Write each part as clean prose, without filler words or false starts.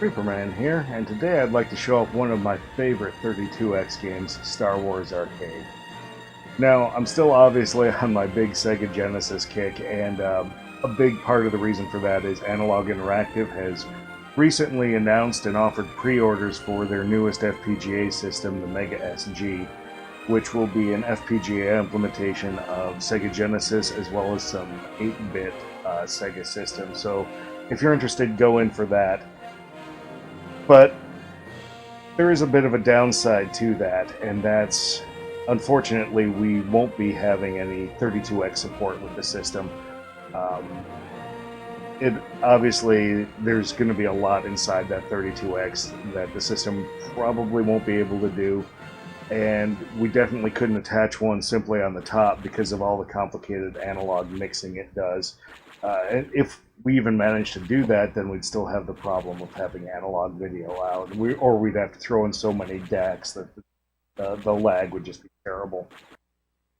Superman here, and today I'd like to show off one of my favorite 32X games, Star Wars Arcade. Now, I'm still obviously on my big Sega Genesis kick, and a big part of the reason for that is Analog Interactive has recently announced and offered pre-orders for their newest FPGA system, the Mega SG, which will be an FPGA implementation of Sega Genesis as well as some 8-bit Sega systems. So if you're interested, go in for that. But there is a bit of a downside to that, and that's, unfortunately, we won't be having any 32X support with the system. Obviously, there's going to be a lot inside that 32X that the system probably won't be able to do, and we definitely couldn't attach one simply on the top because of all the complicated analog mixing it does. And if we even managed to do that, then we'd still have the problem of having analog video out, or we'd have to throw in so many DACs that the lag would just be terrible.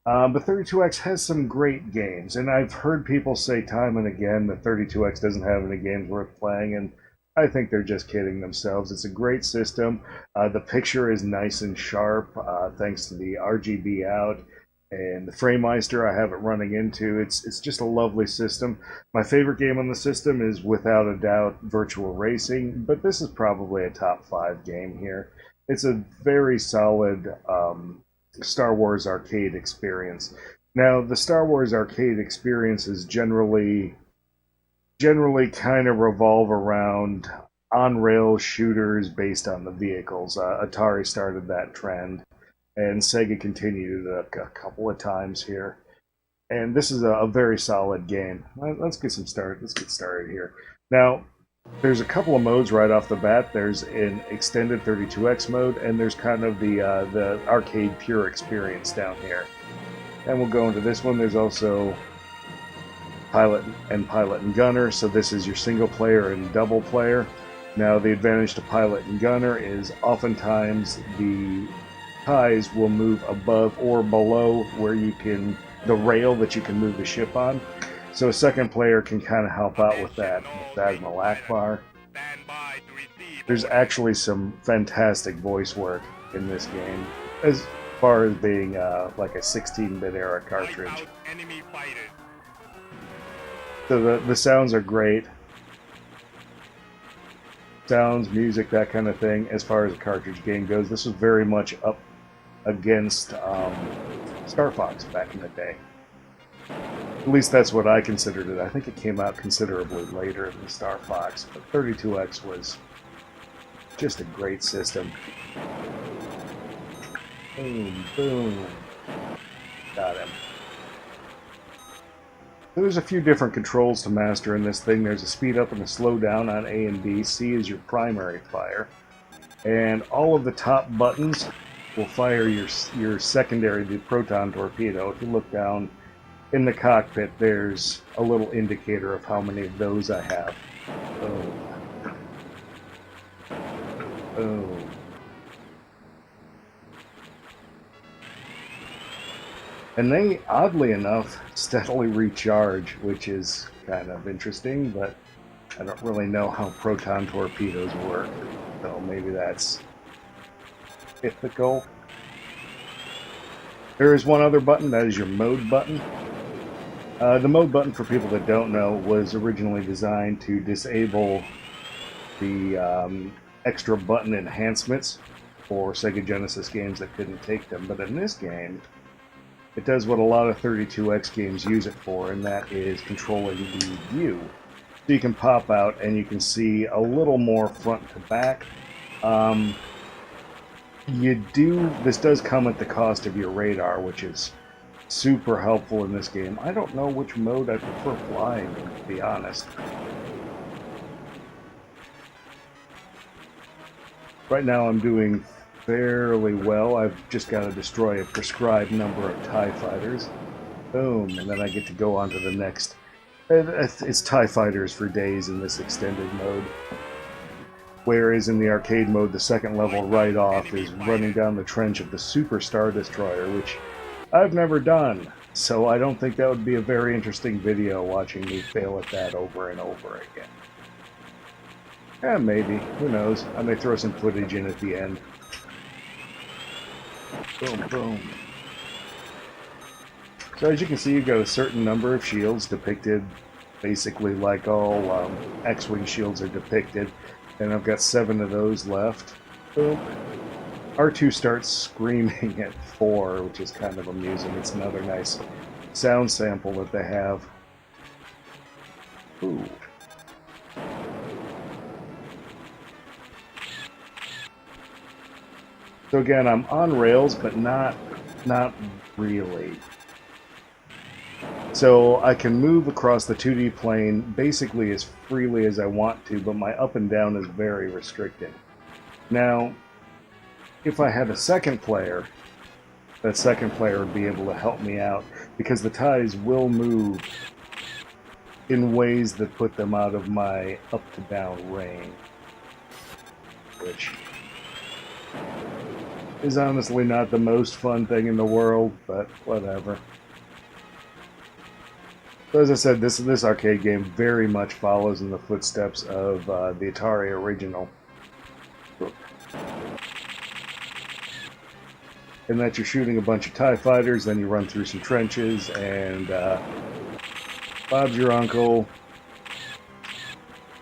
But 32X has some great games, and I've heard people say time and again that 32X doesn't have any games worth playing, and I think they're just kidding themselves. It's a great system. The picture is nice and sharp, thanks to the RGB out. And the Framemeister I have it running into. It's just a lovely system. My favorite game on the system is without a doubt Virtual Racing, but this is probably a top 5 game here. It's a very solid Star Wars arcade experience. Now, the Star Wars arcade experiences generally kind of revolve around on-rail shooters based on the vehicles. Atari started that trend, and Sega continued it a couple of times here. And this is a very solid game. Let's get started here. Now, there's a couple of modes right off the bat. There's an extended 32X mode, and there's kind of the arcade pure experience down here. And we'll go into this one. There's also Pilot and Gunner, so this is your single player and double player. Now, the advantage to Pilot and Gunner is oftentimes the ties will move above or below where the rail that you can move the ship on. So a second player can kind of help out with that. Phasma Akbar. There's actually some fantastic voice work in this game, as far as being like a 16-bit era cartridge. So the sounds are great. Sounds, music, that kind of thing. As far as a cartridge game goes, this was very much up against Star Fox back in the day. At least that's what I considered it. I think it came out considerably later than Star Fox, but 32X was just a great system. Boom, boom. Got him. There's a few different controls to master in this thing. There's a speed up and a slow down on A and B. C is your primary fire. And all of the top buttons will fire your secondary, the proton torpedo. If you look down in the cockpit, there's a little indicator of how many of those I have. Oh. Oh. And they, oddly enough, steadily recharge, which is kind of interesting, but I don't really know how proton torpedoes work, so maybe that's typical. There is one other button, that is your mode button. The mode button, for people that don't know, was originally designed to disable the extra button enhancements for Sega Genesis games that couldn't take them. But in this game, it does what a lot of 32X games use it for, and that is controlling the view. So you can pop out and you can see a little more front to back. This does come at the cost of your radar, which is super helpful in this game. I don't know which mode I prefer flying, to be honest. Right now I'm doing fairly well. I've just got to destroy a prescribed number of TIE fighters. Boom, and then I get to go on to the next. It's TIE fighters for days in this extended mode. Whereas in the arcade mode, the second level right off is running down the trench of the Super Star Destroyer, which I've never done. So I don't think that would be a very interesting video, watching me fail at that over and over again. Yeah, maybe. Who knows? I may throw some footage in at the end. Boom, boom. So as you can see, you've got a certain number of shields depicted basically like all X-Wing shields are depicted. And I've got 7 of those left. Boom. R2 starts screaming at 4, which is kind of amusing. It's another nice sound sample that they have. Ooh. So again, I'm on rails, but not really. So I can move across the 2D plane basically as freely as I want to, but my up and down is very restricted. Now, if I had a second player, that second player would be able to help me out, because the ties will move in ways that put them out of my up to down range, which is honestly not the most fun thing in the world, but whatever. So as I said, this arcade game very much follows in the footsteps of the Atari original. In that you're shooting a bunch of TIE fighters, then you run through some trenches, and Bob's your uncle,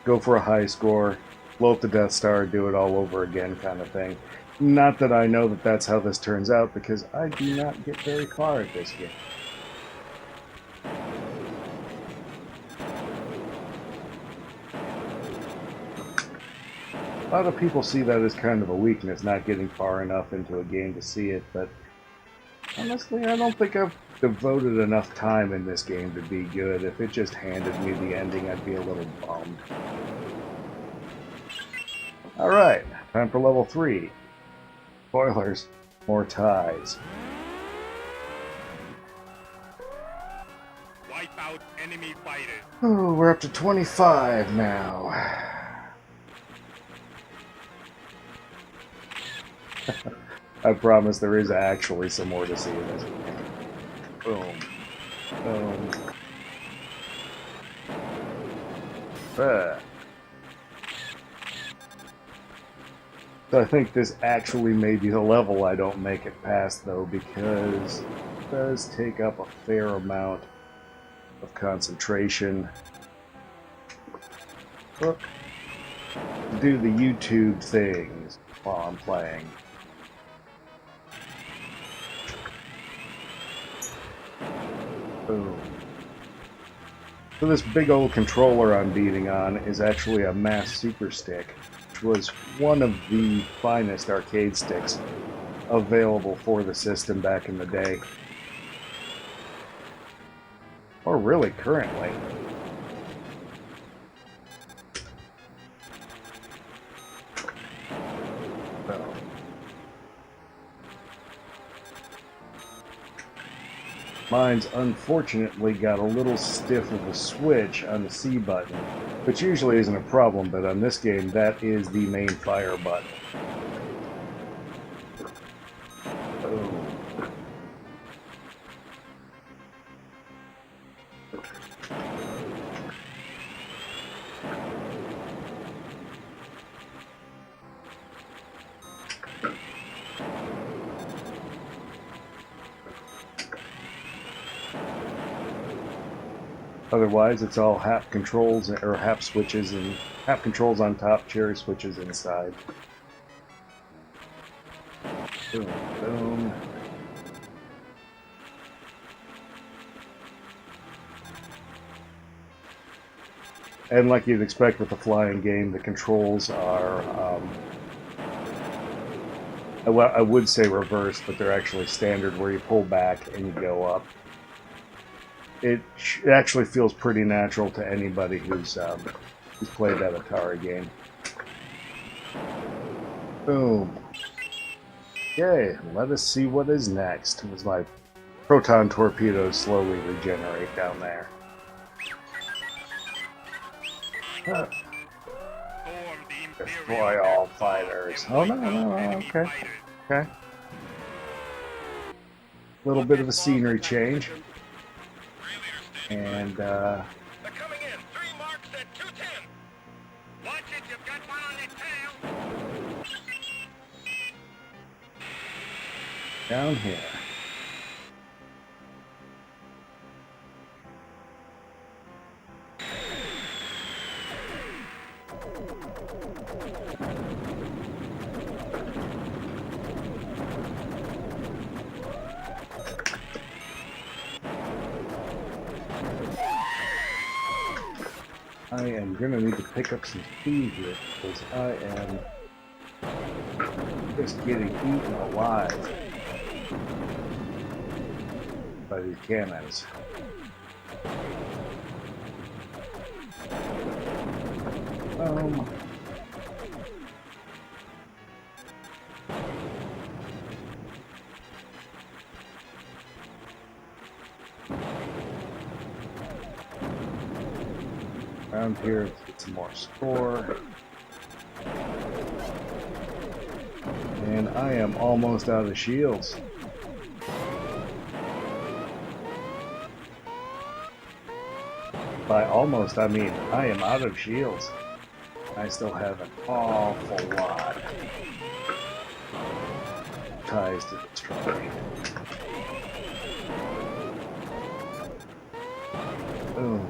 go for a high score, blow up the Death Star, do it all over again kind of thing. Not that I know that that's how this turns out, because I do not get very far at this game. A lot of people see that as kind of a weakness, not getting far enough into a game to see it, but honestly, I don't think I've devoted enough time in this game to be good. If it just handed me the ending, I'd be a little bummed. Alright, time for level 3. Spoilers, more ties. Wipe out enemy fighters. Oh, we're up to 25 now. I promise there is actually some more to see in this game. Boom. Boom. So I think this actually may be the level I don't make it past, though, because it does take up a fair amount of concentration. Look, do the YouTube things while I'm playing. Boom. So this big old controller I'm beating on is actually a Mass Super Stick, which was one of the finest arcade sticks available for the system back in the day. Or really currently. So. Mine's unfortunately got a little stiff of a switch on the C button, which usually isn't a problem, but on this game that is the main fire button. Oh. Otherwise, it's all hap controls or hap switches and hap controls on top, cherry switches inside. Boom, boom. And like you'd expect with a flying game, the controls are, I would say reversed, but they're actually standard, where you pull back and you go up. It actually feels pretty natural to anybody who's played that Atari game. Boom. Okay, let us see what is next, as my proton torpedoes slowly regenerate down there. Huh. Destroy all fighters. Oh no, okay. Okay. Little bit of a scenery change. And They're coming in. 3 marks at 210. Watch it, you You've got one on the tail. Down here. I am gonna need to pick up some speed here because I am just getting eaten alive by these cannons. Around here, let's get some more score. And I am almost out of shields. By almost, I mean I am out of shields. I still have an awful lot of ties to destroy. Boom.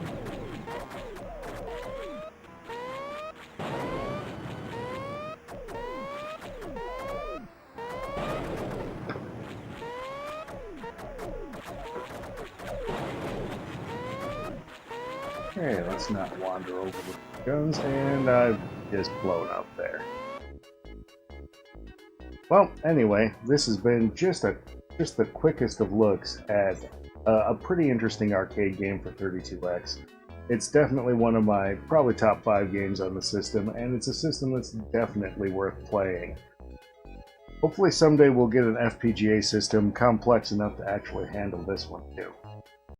Okay, let's not wander over the guns, and I've just blown up there. Well, anyway, this has been just the quickest of looks at a pretty interesting arcade game for 32X. It's definitely one of my probably top 5 games on the system, and it's a system that's definitely worth playing. Hopefully someday we'll get an FPGA system complex enough to actually handle this one too.